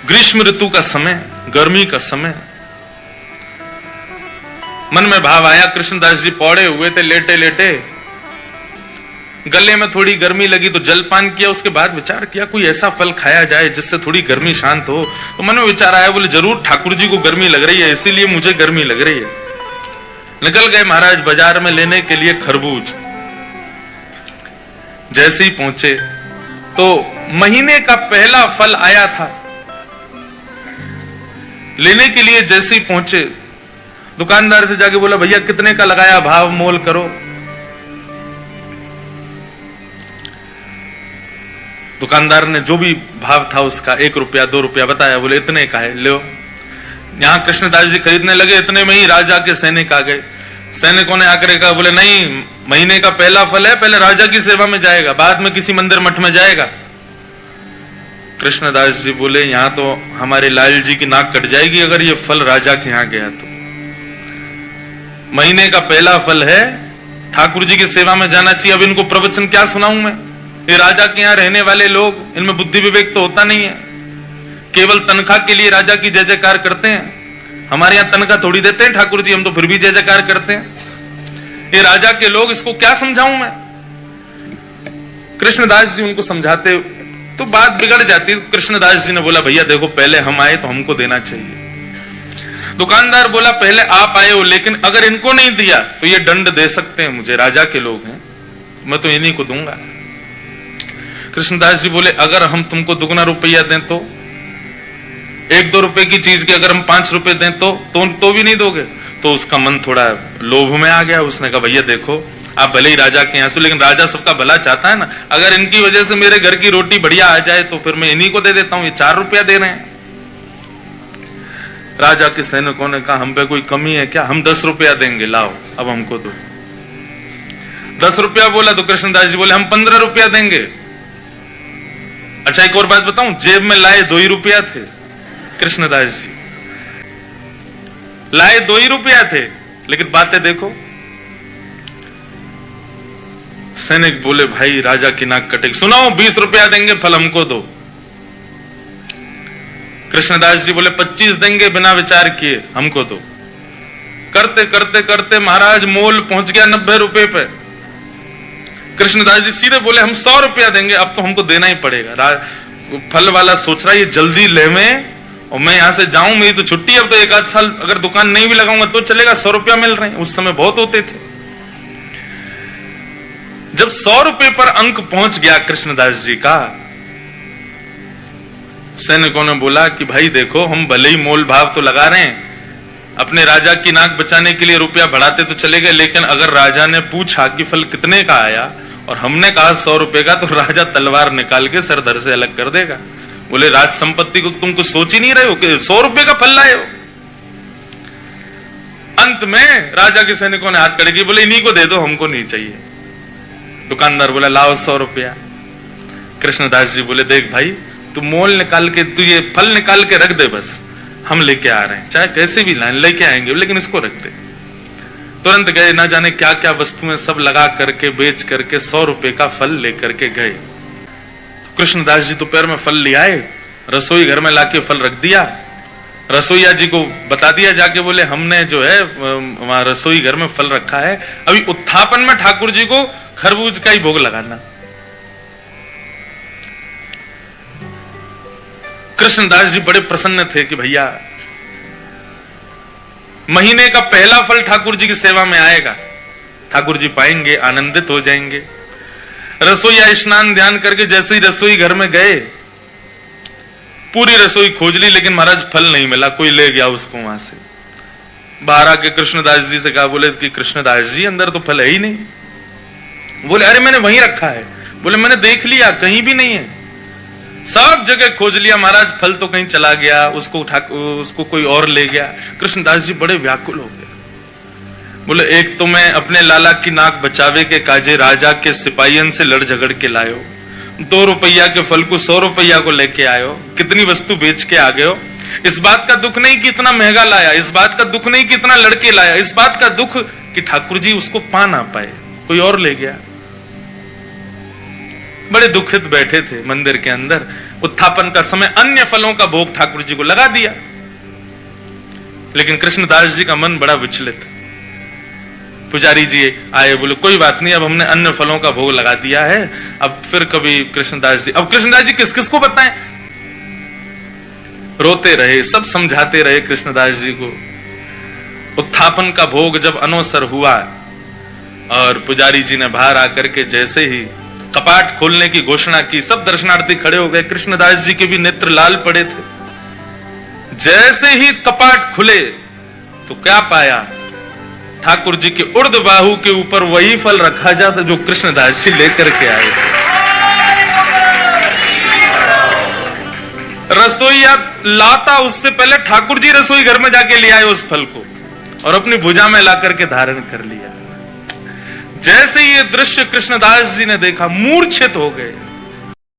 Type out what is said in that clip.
ग्रीष्म ऋतु का समय, गर्मी का समय। मन में भाव आया, कृष्णदास जी पौड़े हुए थे लेटे लेटे, गले में थोड़ी गर्मी लगी तो जलपान किया। उसके बाद विचार किया कोई ऐसा फल खाया जाए जिससे थोड़ी गर्मी शांत हो। तो मन में विचार आया, बोले जरूर ठाकुर जी को गर्मी लग रही है, इसीलिए मुझे गर्मी लग रही है। निकल गए महाराज बाजार में लेने के लिए खरबूज। जैसे ही पहुंचे तो महीने का पहला फल आया था। लेने के लिए जैसे ही पहुंचे, दुकानदार से जाके बोला भैया कितने का लगाया, भाव मोल करो। दुकानदार ने जो भी भाव था उसका 1 रुपया 2 रुपया बताया। बोले इतने का है, लो। यहां कृष्णदास जी खरीदने लगे, इतने में ही राजा के सैनिक आ गए। सैनिकों ने आकर कहा, बोले नहीं, महीने का पहला फल है, पहले राजा की सेवा में जाएगा, बाद में किसी मंदिर मठ में जाएगा। कृष्णदास जी बोले यहां तो हमारे लाल जी की नाक कट जाएगी अगर ये फल राजा के यहां गया तो। महीने का पहला फल है, ठाकुर जी की सेवा में जाना चाहिए। अब इनको प्रवचन क्या सुनाऊं मैं? ये राजा के यहां रहने वाले लोग, इनमें बुद्धि विवेक तो होता नहीं है, केवल तनख्वाह के लिए राजा की जय जयकार करते हैं। हमारे यहां तनख्वाह थोड़ी देते हैं ठाकुर जी, हम तो फिर भी जय जयकार करते हैं। ये राजा के लोग, इसको क्या समझाऊं मैं? कृष्णदास जी उनको समझाते तो बात बिगड़ जाती। कृष्णदास जी ने बोला भैया देखो, पहले हम आए तो हमको देना चाहिए। दुकानदार बोला पहले आप आए हो, लेकिन अगर इनको नहीं दिया तो ये दंड दे सकते हैं मुझे, राजा के लोग हैं, मैं तो इन्हीं को दूंगा। कृष्णदास जी बोले अगर हम तुमको दुगना रुपया दें तो? 1-2 रुपए की चीज के अगर हम 5 रुपए दें तो भी नहीं दोगे? तो उसका मन थोड़ा लोभ में आ गया। उसने कहा भैया देखो, आप भले ही राजा के यहाँ से, लेकिन राजा सबका भला चाहता है ना, अगर इनकी वजह से मेरे घर की रोटी बढ़िया आ जाए तो फिर मैं इन्हीं को दे देता हूं, ये 4 रुपया दे रहे हैं। राजा के सैनिकों ने कहा हम पे कोई कमी है क्या, हम 10 रुपया देंगे, लाओ अब हमको दो। 10 रुपया बोला तो कृष्णदास जी बोले हम 15 रुपया देंगे। अच्छा एक और बात बताऊं, जेब में लाए 2 ही रुपया थे। कृष्णदास जी लाए 2 ही रुपया थे, लेकिन बातें देखो। सैनिक बोले भाई राजा की नाक कटेगी, सुनाओ 20 रुपया देंगे, फल हमको दो। कृष्णदास जी बोले 25 देंगे, बिना विचार किए हमको दो। करते करते करते महाराज मोल पहुंच गया 90 रुपए पे। कृष्णदास जी सीधे बोले हम 100 रुपया देंगे, अब तो हमको देना ही पड़ेगा। फल वाला सोच रहा है ये जल्दी ले में और मैं यहां से जाऊं, मेरी तो छुट्टी, अब तो 1-8 साल अगर दुकान नहीं भी लगाऊंगा तो चलेगा, 100 रुपया मिल रहे हैं, उस समय बहुत होते थे। जब 100 रुपए पर अंक पहुंच गया कृष्णदास जी का, सैनिकों ने बोला कि भाई देखो हम भले ही मोल भाव तो लगा रहे हैं, अपने राजा की नाक बचाने के लिए रुपया बढ़ाते तो चले गए, लेकिन अगर राजा ने पूछा कि फल कितने का आया और हमने कहा 100 रुपए का, तो राजा तलवार निकाल के सर धर से अलग कर देगा। बोले राज संपत्ति को तुम कुछ सोच ही नहीं रहे हो कि 100 रुपए का फल लाए हो। अंत में राजा के सैनिकों ने हाथ खड़े किए, बोले इन्हीं को दे दो, हमको नहीं चाहिए। दुकानदार बोला लाओ 100 रुपया। कृष्णदास जी बोले देख भाई, तू मोल निकाल के, तू ये फल निकाल के रख दे, बस हम लेके आ रहे हैं, चाहे कैसे भी लाइन लेके आएंगे, लेकिन इसको रख दे। तुरंत गए, ना जाने क्या क्या वस्तुएं सब लगा करके बेच करके 100 रुपए का फल लेकर के गए। कृष्णदास जी दोपहर में फल ले आए, रसोई घर में लाके फल रख दिया। रसोईया जी को बता दिया जाके, बोले हमने जो है वहां रसोई घर में फल रखा है, अभी उत्थापन में ठाकुर जी को खरबूज का ही भोग लगाना। कृष्णदास जी बड़े प्रसन्न थे कि भैया महीने का पहला फल ठाकुर जी की सेवा में आएगा, ठाकुर जी पाएंगे, आनंदित हो जाएंगे। रसोईया स्नान ध्यान करके जैसे ही रसोई घर में गए, पूरी रसोई खोज ली, लेकिन महाराज फल नहीं मिला, कोई ले गया उसको वहां से। बाहर आके कृष्णदास जी से कहा, बोले कि कृष्णदास जी अंदर तो फल है ही नहीं। बोले अरे मैंने वहीं रखा है। बोले मैंने देख लिया, कहीं भी नहीं है, सब जगह खोज लिया महाराज, फल तो कहीं चला गया, उसको कोई और ले गया। कृष्णदास जी बड़े व्याकुल हो गए। बोले एक तो मैं अपने लाला की नाक बचावे के काजे राजा के सिपाहियन से लड़ झगड़ के लायो, 2 रुपया के फल को 100 रुपया को लेके आयो, कितनी वस्तु बेच के आ गए हो। इस बात का दुख नहीं कि इतना महंगा लाया, इस बात का दुख नहीं कि इतना लड़के लाया, इस बात का दुख कि ठाकुर जी उसको पा ना पाए, कोई और ले गया। बड़े दुखित बैठे थे मंदिर के अंदर। उत्थापन का समय, अन्य फलों का भोग ठाकुर जी को लगा दिया, लेकिन कृष्णदास जी का मन बड़ा विचलित। पुजारी जी आए, बोले कोई बात नहीं, अब हमने अन्य फलों का भोग लगा दिया है, अब फिर कभी कृष्णदास जी, अब कृष्णदास जी किस किस को बताएं। रोते रहे, सब समझाते रहे कृष्णदास जी को। उत्थापन का भोग जब अनवसर हुआ और पुजारी जी ने बाहर आकर के जैसे ही कपाट खोलने की घोषणा की, सब दर्शनार्थी खड़े हो गए। कृष्णदास जी के भी नेत्र लाल पड़े थे। जैसे ही कपाट खुले तो क्या पाया, ठाकुर जी के उर्द बाहु के ऊपर वही फल रखा जाता जो कृष्णदास जी लेकर के आए थे। रसोईया लाता उससे पहले ठाकुर जी रसोई घर में जाके ले आए उस फल को और अपनी भुजा में ला करके धारण कर लिया। जैसे ये दृश्य कृष्णदास जी ने देखा, मूर्छित हो गए।